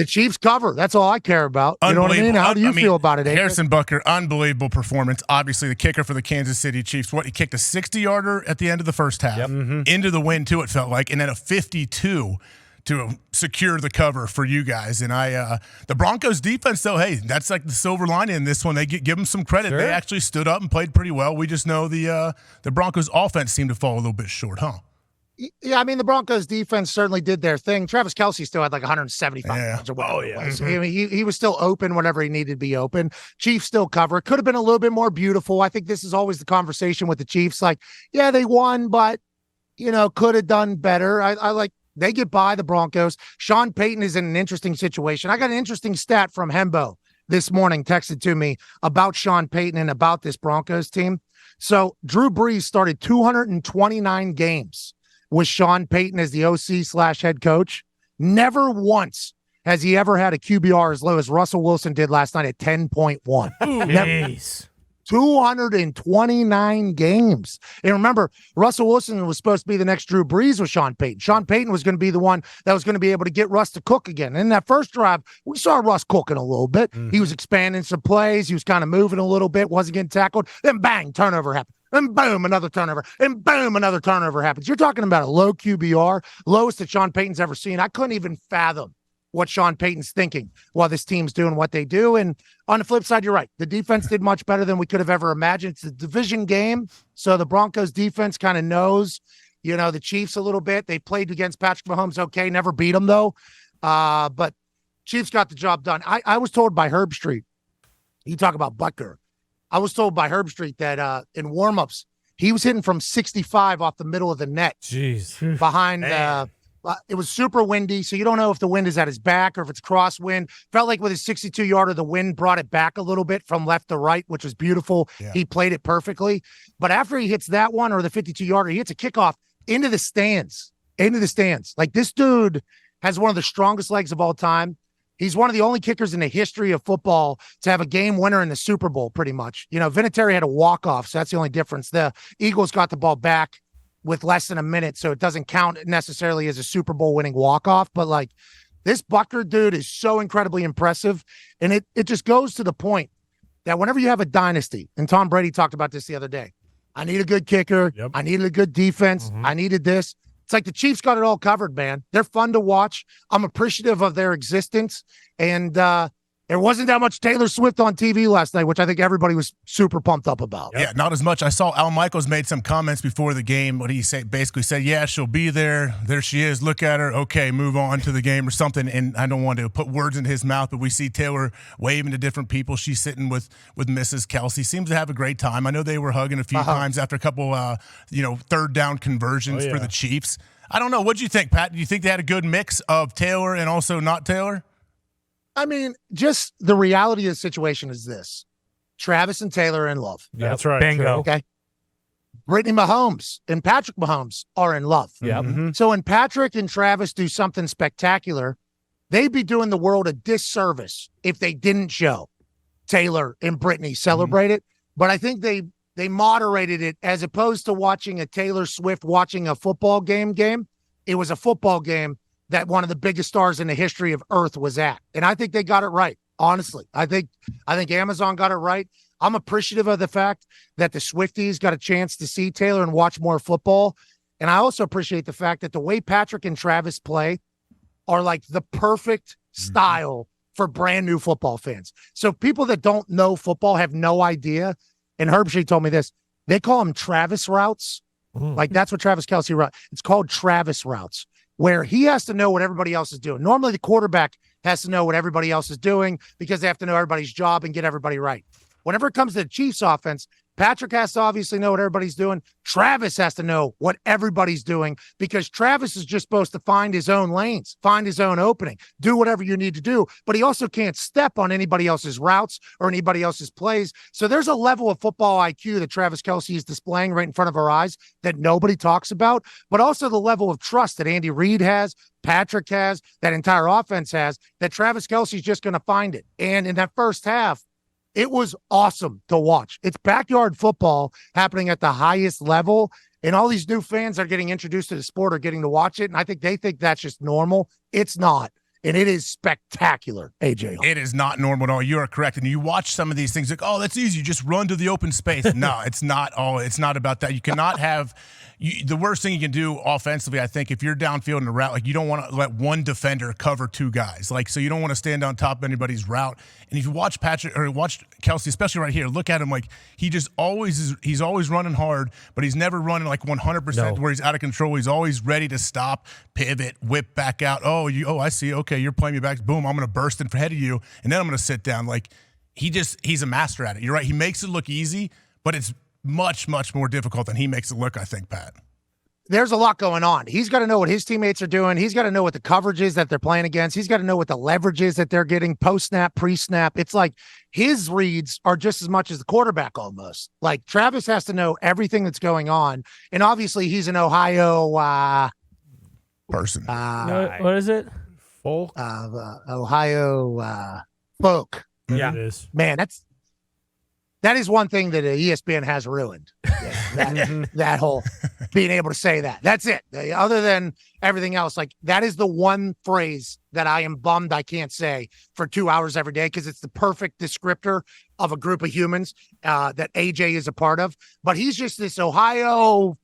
The Chiefs cover. That's all I care about. You know what I mean? How do you feel about it, Harrison Butker, unbelievable performance. Obviously, the kicker for the Kansas City Chiefs. He kicked a 60-yarder at the end of the first half. Into the wind, too, it felt like. And then a 52 to secure the cover for you guys. And the Broncos defense, though, hey, that's like the silver lining in this one. They give them some credit. Sure. They actually stood up and played pretty well. We just know the Broncos offense seemed to fall a little bit short, huh? Yeah, I mean, the Broncos defense certainly did their thing. Travis Kelce still had like 175 yards or whatever it was. I mean, he was still open whenever he needed to be open. Chiefs still cover. Could have been a little bit more beautiful. I think this is always the conversation with the Chiefs. Like, yeah, they won, but, could have done better. They get by the Broncos. Sean Payton is in an interesting situation. I got an interesting stat from Hembo this morning, texted to me about Sean Payton and about this Broncos team. So Drew Brees started 229 games with Sean Payton as the OC/head coach. Never once has he ever had a QBR as low as Russell Wilson did last night at 10.1. Jeez. 229 games. And remember, Russell Wilson was supposed to be the next Drew Brees with Sean Payton. Sean Payton was going to be the one that was going to be able to get Russ to cook again. And in that first drive, we saw Russ cooking a little bit. He was expanding some plays. He was kind of moving a little bit, wasn't getting tackled. Then bang, turnover happened. And boom, another turnover. And boom, another turnover happens. You're talking about a low QBR, lowest that Sean Payton's ever seen. I couldn't even fathom what Sean Payton's thinking while this team's doing what they do. And on the flip side, you're right. The defense did much better than we could have ever imagined. It's a division game, so the Broncos defense kind of knows, the Chiefs a little bit. They played against Patrick Mahomes okay, never beat him, though. But Chiefs got the job done. I was told by Herb Street, you talk about Butker, I was told by Herb Street that in warmups, he was hitting from 65 off the middle of the net. Jeez. Behind it was super windy, so you don't know if the wind is at his back or if it's crosswind. Felt like with his 62-yarder, the wind brought it back a little bit from left to right, which was beautiful. Yeah. He played it perfectly. But after he hits that one or the 52-yarder, he hits a kickoff into the stands. Like, this dude has one of the strongest legs of all time. He's one of the only kickers in the history of football to have a game winner in the Super Bowl, pretty much. Vinatieri had a walk-off, so that's the only difference. The Eagles got the ball back with less than a minute, so it doesn't count necessarily as a Super Bowl winning walk-off. But, this Butker dude is so incredibly impressive, and it just goes to the point that whenever you have a dynasty, and Tom Brady talked about this the other day, I need a good kicker. Yep. I needed a good defense. I needed this. It's like the Chiefs got it all covered, man. They're fun to watch. I'm appreciative of their existence. And there wasn't that much Taylor Swift on TV last night, which I think everybody was super pumped up about. Yeah, not as much. I saw Al Michaels made some comments before the game. What he basically said, yeah, she'll be there. There she is. Look at her. Okay, move on to the game or something. And I don't want to put words in his mouth, but we see Taylor waving to different people. She's sitting with Mrs. Kelce. Seems to have a great time. I know they were hugging a few times after a couple, third down conversions for the Chiefs. I don't know. What do you think, Pat? Do you think they had a good mix of Taylor and also not Taylor? I mean, just the reality of the situation is this. Travis and Taylor are in love. Yeah, that's right. Bingo. Okay. Brittany Mahomes and Patrick Mahomes are in love. Yeah. So when Patrick and Travis do something spectacular, they'd be doing the world a disservice if they didn't show Taylor and Brittany celebrate it. But I think they moderated it as opposed to watching a Taylor Swift watching a football game. It was a football game that one of the biggest stars in the history of Earth was at. And I think they got it right, honestly. I think Amazon got it right. I'm appreciative of the fact that the Swifties got a chance to see Taylor and watch more football. And I also appreciate the fact that the way Patrick and Travis play are like the perfect style for brand new football fans. So people that don't know football have no idea. And Herb Street told me this. They call them Travis routes. Like, that's what Travis Kelce route. It's called Travis routes, where he has to know what everybody else is doing. Normally, the quarterback has to know what everybody else is doing because they have to know everybody's job and get everybody right. Whenever it comes to the Chiefs offense, Patrick has to obviously know what everybody's doing. Travis has to know what everybody's doing because Travis is just supposed to find his own lanes, find his own opening, do whatever you need to do. But he also can't step on anybody else's routes or anybody else's plays. So there's a level of football IQ that Travis Kelce is displaying right in front of our eyes that nobody talks about, but also the level of trust that Andy Reid has, Patrick has, that entire offense has, that Travis Kelce is just going to find it. And in that first half, it was awesome to watch. It's backyard football happening at the highest level, and all these new fans are getting introduced to the sport or getting to watch it, and I think they think that's just normal. It's not. and it is spectacular, AJ. It is not normal at all. You are correct. And you watch some of these things like, oh, that's easy. You just run to the open space. No, it's not all. It's not about that. You cannot have the worst thing you can do offensively, I think, if you're downfield in a route, like you don't want to let one defender cover two guys. Like, so you don't want to stand on top of anybody's route. And if you watch Patrick or watch Kelce, especially right here, look at him like he's always running hard, but he's never running like 100% where he's out of control. He's always ready to stop, pivot, whip back out. Oh, I see. Okay, you're playing me back. Boom, I'm going to burst in ahead of you, and then I'm going to sit down. Like, he's a master at it. You're right. He makes it look easy, but it's much, much more difficult than he makes it look, I think, Pat. There's a lot going on. He's got to know what his teammates are doing. He's got to know what the coverage is that they're playing against. He's got to know what the leverage is that they're getting post-snap, pre-snap. It's like his reads are just as much as the quarterback almost. Like, Travis has to know everything that's going on. And obviously he's an Ohio person. What is it? Folk? Ohio folk. Yeah. It is. Man, that is one thing that ESPN has ruined. That whole being able to say that. That's it. Other than everything else, like, that is the one phrase that I am bummed I can't say for 2 hours every day, because it's the perfect descriptor of a group of humans that AJ is a part of. But he's just this Ohio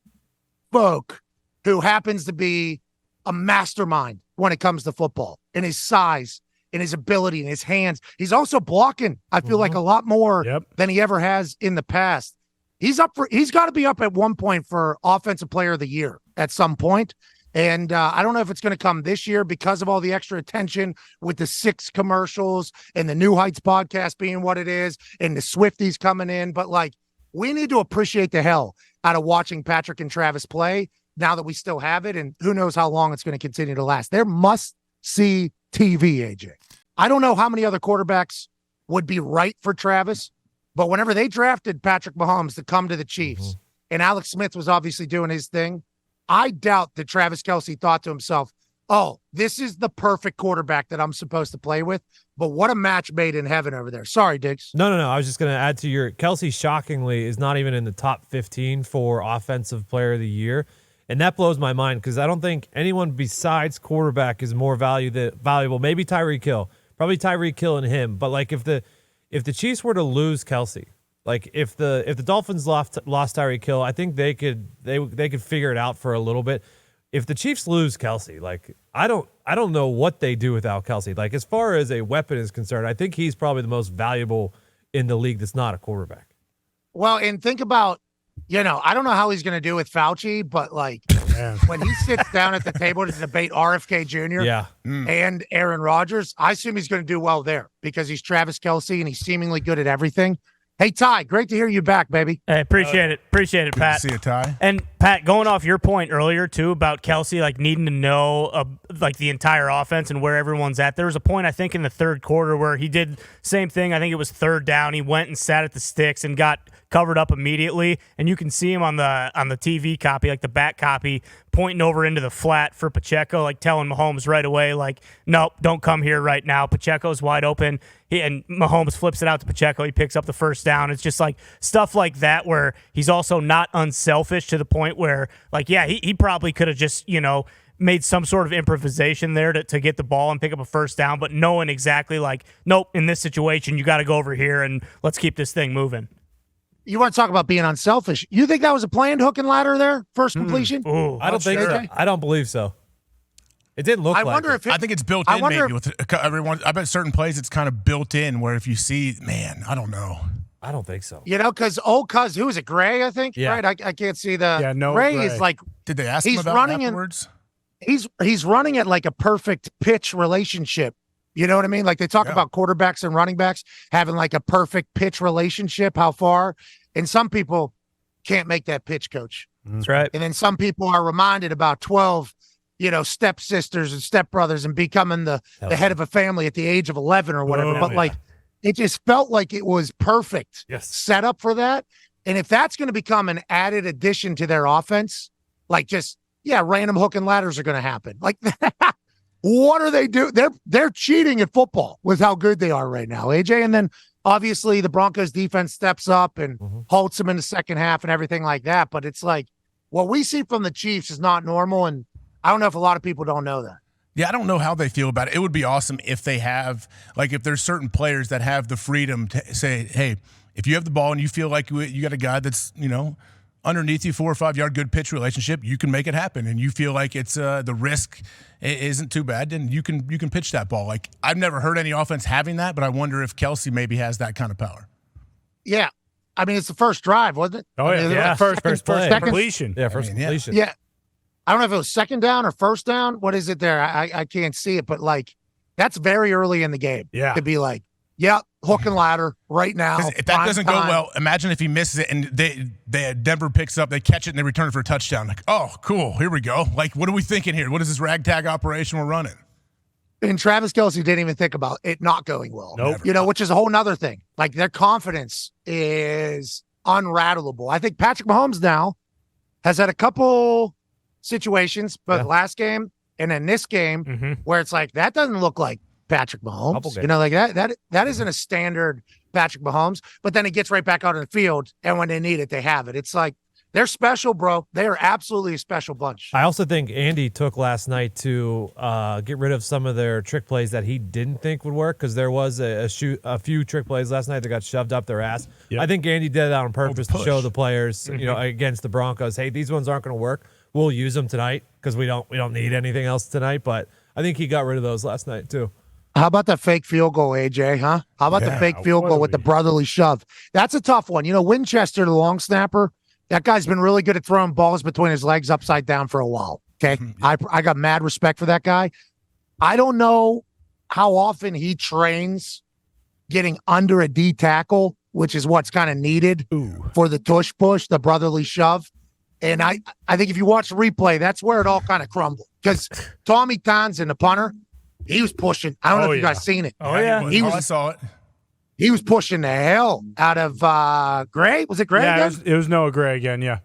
folk who happens to be a mastermind when it comes to football, and his size, in his ability, in his hands. He's also blocking, I feel like, a lot more than he ever has in the past. He's got to be up at one point for Offensive Player of the Year at some point. And I don't know if it's going to come this year because of all the extra attention with the 6 commercials and the New Heights podcast being what it is and the Swifties coming in. But, like, we need to appreciate the hell out of watching Patrick and Travis play now that we still have it. And who knows how long it's going to continue to last. There must see TV, AJ. I don't know how many other quarterbacks would be right for Travis, but whenever they drafted Patrick Mahomes to come to the Chiefs, and Alex Smith was obviously doing his thing, I doubt that Travis Kelce thought to himself, oh, this is the perfect quarterback that I'm supposed to play with. But what a match made in heaven over there. Sorry, Diggs. No. I was just going to add to your Kelce, shockingly, is not even in the top 15 for Offensive Player of the Year. And that blows my mind, because I don't think anyone besides quarterback is more valuable. Maybe Tyreek Hill. Probably Tyreek Hill and him. But, like, if the Chiefs were to lose Kelce, like, if the Dolphins lost Tyreek Hill, I think they could figure it out for a little bit. If the Chiefs lose Kelce, like, I don't know what they do without Kelce. Like, as far as a weapon is concerned, I think he's probably the most valuable in the league that's not a quarterback. Well, and think about, I don't know how he's going to do with Fauci, but, like, when he sits down at the table to debate RFK Jr. And Aaron Rodgers, I assume he's going to do well there because he's Travis Kelce and he's seemingly good at everything. Hey, Ty, great to hear you back, baby. Hey, appreciate it, Pat. See you, Ty. And Pat, going off your point earlier too about Kelce, like, needing to know like the entire offense and where everyone's at. There was a point, I think, in the third quarter where he did same thing. I think it was third down. He went and sat at the sticks and got covered up immediately, and you can see him on the TV copy, like the back copy, pointing over into the flat for Pacheco, like telling Mahomes right away, like, nope, don't come here right now. Pacheco's wide open. And Mahomes flips it out to Pacheco. He picks up the first down. It's just like stuff like that where he's also not unselfish to the point where, like, yeah, he probably could have just, made some sort of improvisation there to get the ball and pick up a first down, but knowing exactly, like, nope, in this situation, you got to go over here and let's keep this thing moving. You want to talk about being unselfish. You think that was a planned hook and ladder there? First completion? Ooh, I don't think so. I don't believe so. It didn't look like it. I think it's built in maybe with everyone. I bet certain plays it's kind of built in where if you see, man, I don't know. I don't think so. Because old cuz, who is it, Gray, I think? Yeah. Right? I can't see the... Yeah, no, Gray is like... Did they ask he's him about running afterwards? He's running at like a perfect pitch relationship. You know what I mean? Like, they talk about quarterbacks and running backs having like a perfect pitch relationship, how far. And some people can't make that pitch, coach. That's right. And then some people are reminded about 12, stepsisters and stepbrothers and becoming the head of a family at the age of 11 or whatever. Like, it just felt like it was perfect set up for that. And if that's going to become an added addition to their offense, like, just, random hook and ladders are going to happen. Like, what are they doing? They're cheating at football with how good they are right now, AJ. And then obviously the Broncos defense steps up and halts them in the second half and everything like that. But it's like, what we see from the Chiefs is not normal. And I don't know if a lot of people don't know that. Yeah, I don't know how they feel about it. It would be awesome if they have, like, if there's certain players that have the freedom to say, hey, if you have the ball and you feel like you got a guy that's, underneath you, 4 or 5 yard good pitch relationship, you can make it happen, and you feel like it's the risk isn't too bad, then you can pitch that ball. Like, I've never heard any offense having that, but I wonder if Kelce maybe has that kind of power. Yeah. I mean, it's the first drive, wasn't it? Oh, yeah. I mean, Yeah. First play. Completion. Yeah, first completion. Yeah. I don't know if it was second down or first down. What is it there? I can't see it, but like that's very early in the game. Yeah. To be like, yep, hook and ladder right now. 'Cause if that doesn't go well, imagine if he misses it and Denver picks up, they catch it and they return it for a touchdown. Like, oh, cool, here we go. Like, what are we thinking here? What is this ragtag operation we're running? And Travis Kelce didn't even think about it not going well. Nope. Which is a whole nother thing. Like their confidence is unrattleable. I think Patrick Mahomes now has had a couple situations, but last game and then this game where it's like that doesn't look like Patrick Mahomes. Like that isn't a standard Patrick Mahomes, but then he gets right back out on the field, and when they need it, they have it. It's like they're special, bro. They are absolutely a special bunch. I also think Andy took last night to get rid of some of their trick plays that he didn't think would work, because there was a few trick plays last night that got shoved up their ass. Yep. I think Andy did that on purpose to show the players, against the Broncos, hey, these ones aren't going to work. We'll use them tonight because we don't need anything else tonight. But I think he got rid of those last night too. How about that fake field goal, AJ, huh? How about the fake field goal with the brotherly shove? That's a tough one. Winchester, the long snapper, that guy's been really good at throwing balls between his legs upside down for a while, okay? I got mad respect for that guy. I don't know how often he trains getting under a D tackle, which is what's kind of needed for the tush push, the brotherly shove. And I think if you watch the replay, that's where it all kind of crumbled. Because Tommy Townsend, the punter, he was pushing. I don't know if you guys seen it. Oh, yeah. I saw it. He was pushing the hell out of Gray. Was it Gray again? It was Noah Gray again, yeah.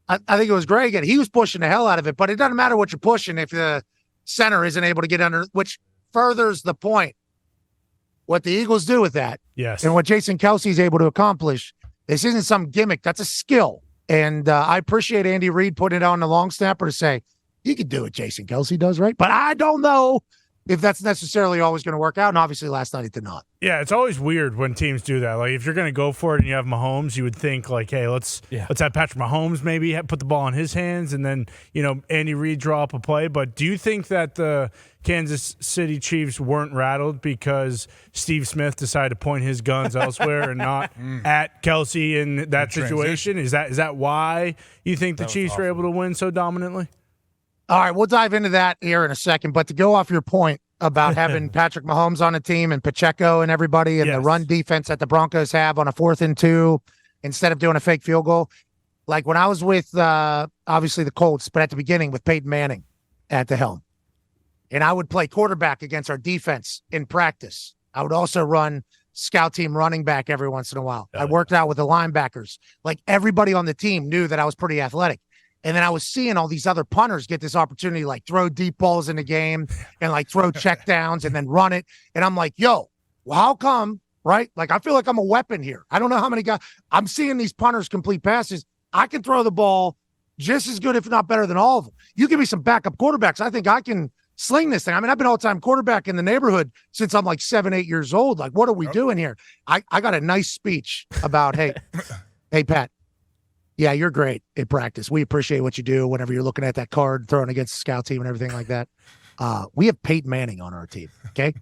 I think it was Gray again. He was pushing the hell out of it. But it doesn't matter what you're pushing if the center isn't able to get under, which furthers the point. What the Eagles do with that, yes, and what Jason Kelce is able to accomplish, this isn't some gimmick. That's a skill. And I appreciate Andy Reid putting it on the long snapper to say, you could do what Jason Kelce does, right? But I don't know if that's necessarily always going to work out. And obviously last night it did not. Yeah, it's always weird when teams do that. Like, if you're going to go for it and you have Mahomes, you would think, like, hey, let's have Patrick Mahomes maybe put the ball in his hands and then, Andy Reid draw up a play. But do you think that the Kansas City Chiefs weren't rattled because Steve Smith decided to point his guns elsewhere and not at Kelce in that situation? Is that why you think the Chiefs were able to win so dominantly? All right, we'll dive into that here in a second. But to go off your point about having Patrick Mahomes on a team and Pacheco and everybody and the run defense that the Broncos have on a 4th and 2 instead of doing a fake field goal. Like when I was with, obviously, the Colts, but at the beginning with Peyton Manning at the helm. And I would play quarterback against our defense in practice. I would also run scout team running back every once in a while. I worked out with the linebackers. Like everybody on the team knew that I was pretty athletic. And then I was seeing all these other punters get this opportunity, like throw deep balls in the game and like throw check downs and then run it. And I'm like, yo, well, how come, right? Like, I feel like I'm a weapon here. I don't know how many guys I'm seeing these punters complete passes. I can throw the ball just as good, if not better than all of them. You give me some backup quarterbacks. I think I can sling this thing. I mean, I've been all-time quarterback in the neighborhood since I'm like 7, 8 years old. Like, what are we doing here? I got a nice speech about, hey, Pat, yeah, you're great at practice. We appreciate what you do whenever you're looking at that card, throwing against the scout team and everything like that. We have Peyton Manning on our team, okay?